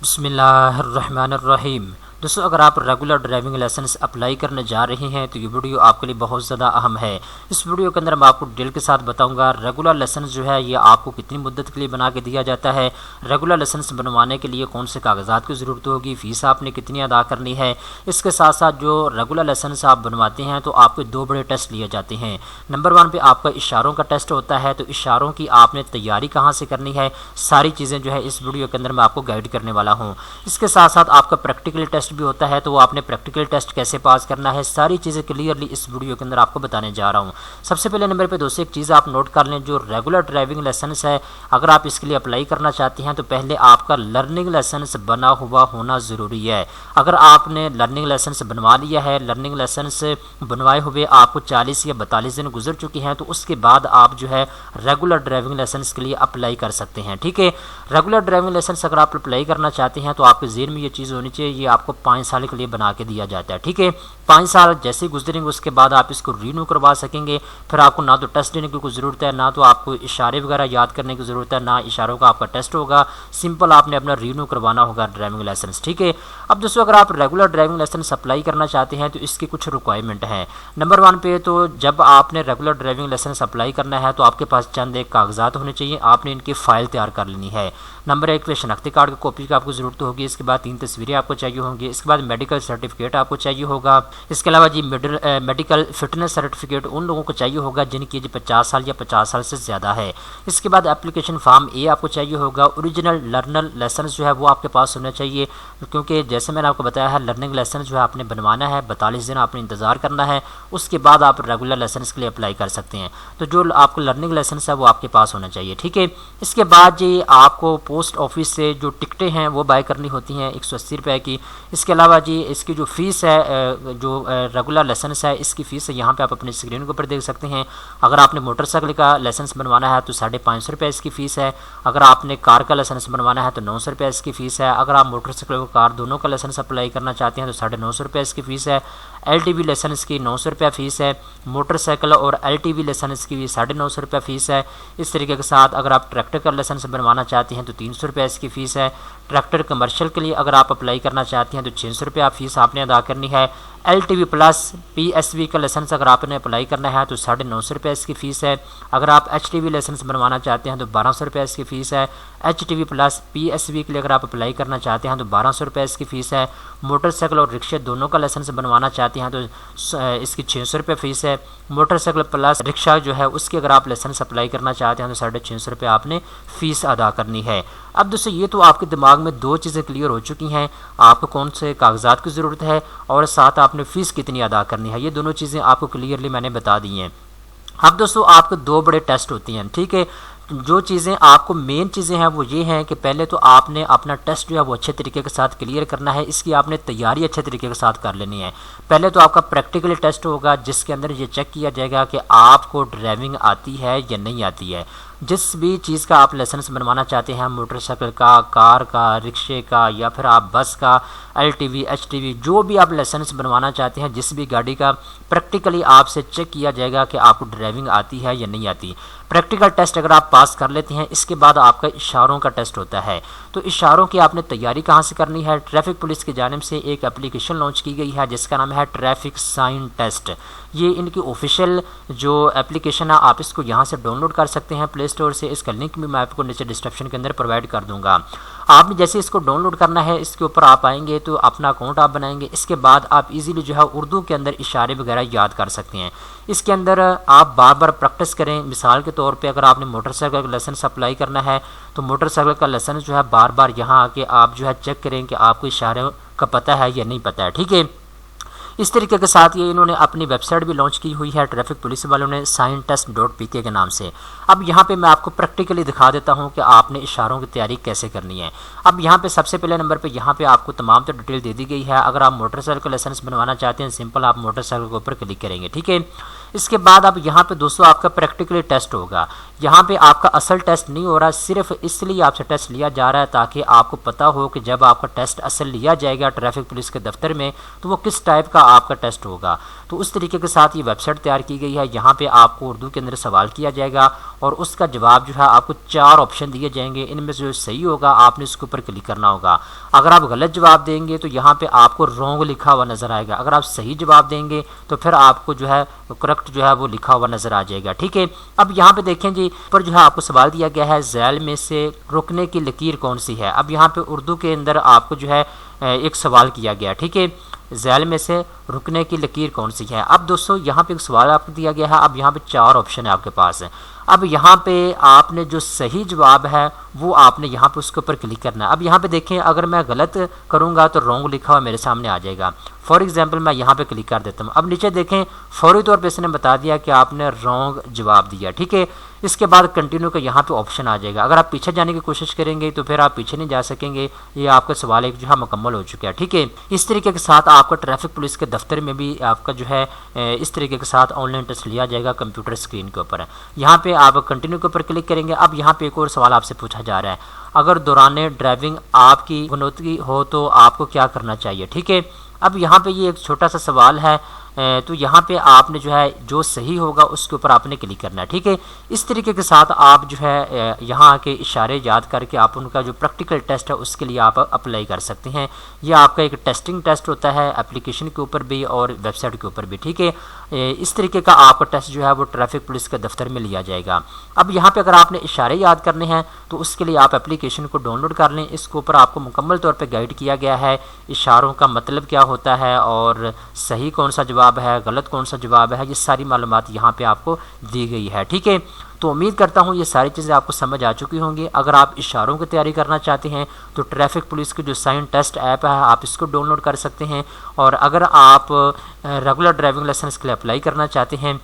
बिस्मिल्लाहिर्रहमानिर्रहीम। दोस्तों, अगर आप रेगुलर ड्राइविंग लाइसेंस अप्लाई करने जा रहे हैं तो ये वीडियो आपके लिए बहुत ज़्यादा अहम है। इस वीडियो के अंदर मैं आपको डिटेल के साथ बताऊंगा रेगुलर लाइसेंस जो है ये आपको कितनी मुद्दत के लिए बना के दिया जाता है, रेगुलर लाइसेंस बनवाने के लिए कौन से कागजात की ज़रूरत होगी, फ़ीस आपने कितनी अदा करनी है। इसके साथ साथ जो रेगुलर लाइसेंस आप बनवाते हैं तो आपके दो बड़े टेस्ट लिए जाते हैं। नंबर 1 पे आपका इशारों का टेस्ट होता है, तो इशारों की आपने तैयारी कहाँ से करनी है, सारी चीज़ें जो है इस वीडियो के अंदर मैं आपको गाइड करने वाला हूँ। इसके साथ साथ आपका प्रैक्टिकल टेस्ट भी होता है, तो वो आपने प्रैक्टिकल टेस्ट कैसे पास करना है, सारी चीज़ें क्लियरली इस वीडियो के अंदर आपको बताने जा रहा हूँ। सबसे पहले नंबर पे दोस्तों एक चीज़ आप नोट कर लें, जो रेगुलर ड्राइविंग लाइसेंस है अगर आप इसके लिए अप्लाई करना चाहते हैं तो पहले आपका लर्निंग लाइसेंस बना हुआ होना ज़रूरी है। अगर आपने लर्निंग लाइसेंस बनवा लिया है, लर्निंग लाइसेंस बनवाए हुए आपको 40 या 42 दिन गुजर चुके हैं, तो उसके बाद आप जो है रेगुलर ड्राइविंग लाइसेंस के लिए अप्लाई कर सकते हैं। ठीक है, रेगुलर ड्राइविंग लाइसेंस अगर आप अप्लाई करना चाहते हैं तो आपके ज़हन में ये चीज़ होनी चाहिए, ये आपको 5 साल के लिए बना के दिया जाता है। ठीक है, 5 साल जैसे गुजरेंगे उसके बाद आप इसको रीन्यू करवा सकेंगे। फिर आपको ना तो टेस्ट देने की कोई ज़रूरत है, ना तो आपको इशारे वगैरह याद करने की ज़रूरत है, ना इशारों का आपका टेस्ट होगा। सिंपल आपने अपना रीन्यू करवाना होगा ड्राइविंग लाइसेंस। ठीक है, अब दोस्तों अगर आप रेगुलर ड्राइविंग लाइसेंस अप्लाई करना चाहते हैं तो इसकी कुछ रिक्वायरमेंट हैं। नंबर 1 पे तो जब आपने रेगुलर ड्राइविंग लाइसेंस अप्लाई करना है तो आपके पास चंद एक कागजात होने चाहिए, आपने इनकी फ़ाइल तैयार कर लेनी है। नंबर 1 पे शनाख्ती कार्ड की कॉपी की आपको ज़रूरत होगी, इसके बाद 3 तस्वीरें आपको चाहिए होंगी, इसके बाद मेडिकल सर्टिफिकेट आपको चाहिए होगा। इसके अलावा जी मेडिकल फिटनेस सर्टिफिकेट उन लोगों को चाहिए होगा जिनकी एज 50 साल या 50 साल से ज़्यादा है। इसके बाद एप्लीकेशन फॉर्म ए आपको चाहिए होगा। ओरिजिनल लर्नर लाइसेंस जो है वो आपके पास होना चाहिए, क्योंकि जैसे मैंने आपको बताया है लर्निंग लाइसेंस जो है आपने बनवाना है, 42 दिन आपने इंतज़ार करना है, उसके बाद आप रेगुलर लाइसेंस के लिए अप्लाई कर सकते हैं। तो जो आपको लर्निंग लाइसेंस है वो आपके पास होना चाहिए। ठीक है, इसके बाद जी आपको पोस्ट ऑफिस से जो टिकटें हैं वो बाय करनी होती हैं 180 रुपये की। इसके अलावा जी इसकी जो फ़ीस है, जो रेगुलर लाइसेंस है इसकी फ़ीस है यहाँ पे आप अपनी स्क्रीन के ऊपर देख सकते हैं। अगर आपने मोटरसाइकिल का लाइसेंस बनवाना है तो 550 रुपये इसकी फ़ीस है। अगर आपने कार का लाइसेंस बनवाना है तो 900 रुपये इसकी फ़ीस है। अगर आप मोटरसाइकिल और कार दोनों का लाइसेंस अप्लाई करना चाहते हैं तो 950 रुपये इसकी फ़ीस है। LTV लाइसेंस की 900 रुपये फ़ीस है। मोटरसाइकिल और LTV लाइसेंस की भी 950 रुपये फ़ीस है। इस तरीके के साथ अगर आप ट्रैक्टर का लाइसेंस बनवाना चाहते हैं तो 300 रुपये इसकी फ़ीस है। ट्रैक्टर कमर्शियल के लिए अगर आप अप्लाई करना चाहते हैं तो 600 रुपये आप फ़ीस आपने अदा करनी है। LTV प्लस PSV का लाइसेंस अगर आपने अप्लाई करना है तो 950 रुपये इसकी फ़ीस है। अगर आप HTV लाइसेंस बनवाना चाहते हैं तो 1200 रुपये इसकी फ़ीस है। HTV प्लस PSV के लिए अगर आप अप्लाई करना चाहते हैं तो 1200 रुपये इसकी फ़ीस है। मोटरसाइकिल और रिक्शे दोनों का लाइसेंस बनवाना चाहते हैं तो इसकी 600 रुपये फ़ीस है। मोटरसाइकिल प्लस रिक्शा जो है उसकी अगर आप लाइसेंस अप्लाई करना चाहते हैं तो 650 रुपये आपने फ़ीस अदा करनी है। अब दोस्तों ये तो आपके दिमाग में दो चीज़ें क्लियर हो चुकी हैं, आपको कौन से कागजात की ज़रूरत है और साथ आपने फ़ीस कितनी अदा करनी है, ये दोनों चीज़ें आपको क्लियरली मैंने बता दी हैं। अब दोस्तों आपके दो बड़े टेस्ट होती हैं। ठीक है, जो चीज़ें आपको मेन चीज़ें हैं वो ये हैं कि पहले तो आपने अपना टेस्ट जो है वो अच्छे तरीके के साथ क्लियर करना है, इसकी आपने तैयारी अच्छे तरीके के साथ कर लेनी है। पहले तो आपका प्रैक्टिकल टेस्ट होगा जिसके अंदर ये चेक किया जाएगा कि आपको ड्राइविंग आती है या नहीं आती है। जिस भी चीज़ का आप लाइसेंस बनवाना चाहते हैं, मोटरसाइकिल का, कार का, रिक्शे का या फिर आप बस का, LTV HTV जो भी आप लाइसेंस बनवाना चाहते हैं, जिस भी गाड़ी का, प्रैक्टिकली आपसे चेक किया जाएगा कि आपको ड्राइविंग आती है या नहीं आती। प्रैक्टिकल टेस्ट अगर आप पास कर लेते हैं इसके बाद आपका इशारों का टेस्ट होता है। तो इशारों की आपने तैयारी कहाँ से करनी है, ट्रैफिक पुलिस की जानिब से एक एप्लीकेशन लॉन्च की गई है जिसका नाम है ट्रैफिक साइन टेस्ट। ये इनकी ऑफिशियल जो एप्लीकेशन है, आप इसको यहाँ से डाउनलोड कर सकते हैं प्ले स्टोर से। इसका लिंक भी मैं आपको नीचे डिस्क्रिप्शन के अंदर प्रोवाइड कर दूंगा। आपने जैसे इसको डाउनलोड करना है, इसके ऊपर आप आएंगे तो अपना अकाउंट आप बनाएंगे। इसके बाद आप इजीली जो है उर्दू के अंदर इशारे वगैरह याद कर सकते हैं। इसके अंदर आप बार बार प्रैक्टिस करें। मिसाल के तौर पे अगर आपने मोटरसाइकिल का लाइसेंस अप्लाई करना है तो मोटरसाइकिल का लाइसेंस जो है बार बार यहाँ आके आप जो है चेक करें कि आपको इशारे का पता है या नहीं पता है। ठीक है, इस तरीके के साथ ये इन्होंने अपनी वेबसाइट भी लॉन्च की हुई है ट्रैफिक पुलिस वालों ने, signtest.pk के नाम से। अब यहाँ पे मैं आपको प्रैक्टिकली दिखा देता हूँ कि आपने इशारों की तैयारी कैसे करनी है। अब यहाँ पे सबसे पहले नंबर पे यहाँ पे आपको तमाम तो डिटेल दे दी गई है। अगर आप मोटरसाइकिल का लाइसेंस बनवाना चाहते हैं, सिंपल आप मोटरसाइकिल के ऊपर क्लिक करेंगे। ठीक है, इसके बाद अब यहाँ पे दोस्तों आपका प्रैक्टिकली टेस्ट होगा। यहाँ पे आपका असल टेस्ट नहीं हो रहा, सिर्फ इसलिए आपसे टेस्ट लिया जा रहा है ताकि आपको पता हो कि जब आपका टेस्ट असल लिया जाएगा ट्रैफिक पुलिस के दफ्तर में तो वो किस टाइप का आपका टेस्ट होगा। तो उस तरीके के साथ ये वेबसाइट तैयार की गई है। यहाँ पे आपको उर्दू के अंदर सवाल किया जाएगा और उसका जवाब जो है आपको 4 ऑप्शन दिए जाएंगे। इनमें से जो सही होगा आपने इसके ऊपर क्लिक करना होगा। अगर आप गलत जवाब देंगे तो यहाँ पे आपको रॉन्ग लिखा हुआ नजर आएगा, अगर आप सही जवाब देंगे तो फिर आपको जो है करेक्ट जो है वो लिखा हुआ नजर आ जाएगा। ठीक है, अब यहाँ पे देखें जी, पर जो है आपको सवाल दिया गया है झैल में से रुकने की लकीर कौन सी है। अब यहाँ पे उर्दू के अंदर आपको जो है एक सवाल किया गया। ठीक है, झैल में से रुकने की लकीर कौन सी है। अब दोस्तों यहाँ पे एक सवाल आपको दिया गया है, अब यहाँ पे 4 ऑप्शन है आपके पास है। अब यहाँ पे आपने जो सही जवाब है वो आपने यहाँ पे उसके ऊपर क्लिक करना है। अब यहाँ पे देखें, अगर मैं गलत करूँगा तो रॉन्ग लिखा हुआ मेरे सामने आ जाएगा। फॉर एग्जांपल मैं यहाँ पे क्लिक कर देता हूँ। अब नीचे देखें, फौरी तौर पे इसने बता दिया कि आपने रॉन्ग जवाब दिया। ठीक है, इसके बाद कंटिन्यू का यहाँ पे ऑप्शन आ जाएगा। अगर आप पीछे जाने की कोशिश करेंगे तो फिर आप पीछे नहीं जा सकेंगे, ये आपका सवाल एक जो है मुकम्मल हो चुका है। ठीक है, इस तरीके के साथ आपका ट्रैफिक पुलिस के दफ्तर में भी आपका जो है इस तरीके के साथ ऑनलाइन टेस्ट लिया जाएगा कंप्यूटर स्क्रीन के ऊपर। यहाँ पे आप कंटिन्यू के ऊपर क्लिक करेंगे। अब यहाँ पे एक और सवाल आपसे पूछा जा रहा है, अगर दौरान ड्राइविंग आपकी गुनौती हो तो आपको क्या करना चाहिए। ठीक है, अब यहाँ पे ये एक छोटा सा सवाल है, तो यहाँ पे आपने जो है जो सही होगा उसके ऊपर आपने क्लिक करना है। ठीक है, इस तरीके के साथ आप जो है यहाँ के इशारे याद करके आप उनका जो प्रैक्टिकल टेस्ट है उसके लिए आप अप्लाई कर सकते हैं। ये आपका एक टेस्टिंग टेस्ट होता है एप्लीकेशन के ऊपर भी और वेबसाइट के ऊपर भी। ठीक है, इस तरीके का आपका टेस्ट जो है वो ट्रैफिक पुलिस के दफ्तर में लिया जाएगा। अब यहाँ पे अगर आपने इशारे याद करने हैं तो उसके लिए आप एप्लीकेशन को डाउनलोड कर लें। इसके ऊपर आपको मुकम्मल तौर पे गाइड किया गया है, इशारों का मतलब क्या होता है और सही कौन सा जवाब है, गलत कौन सा जवाब है, ये सारी मालूमात यहाँ पे आपको दी गई है। ठीक है, तो उम्मीद करता हूँ ये सारी चीज़ें आपको समझ आ चुकी होंगी। अगर आप इशारों की तैयारी करना चाहते हैं तो ट्रैफिक पुलिस की जो साइन टेस्ट ऐप है आप इसको डाउनलोड कर सकते हैं। और अगर आप रेगुलर ड्राइविंग लाइसेंस के लिए अप्लाई करना चाहते हैं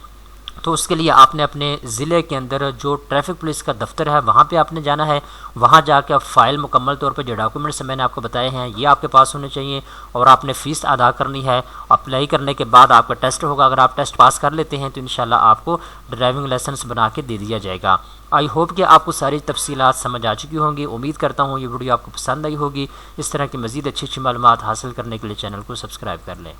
तो उसके लिए आपने अपने ज़िले के अंदर जो ट्रैफिक पुलिस का दफ्तर है वहाँ पे आपने जाना है। वहाँ जाके आप फाइल मुकम्मल तौर पे जो डॉक्यूमेंट्स मैंने आपको बताए हैं ये आपके पास होने चाहिए और आपने फ़ीस अदा करनी है। अप्लाई करने के बाद आपका टेस्ट होगा, अगर आप टेस्ट पास कर लेते हैं तो इंशाल्लाह आपको ड्राइविंग लाइसेंस बना के दे दिया जाएगा। आई होप कि आपको सारी तफसीलात समझ आ चुकी होंगी। उम्मीद करता हूँ ये वीडियो आपको पसंद आई होगी। इस तरह की मज़ीद अच्छी अच्छी मालूमात हासिल करने के लिए चैनल को सब्सक्राइब कर लें।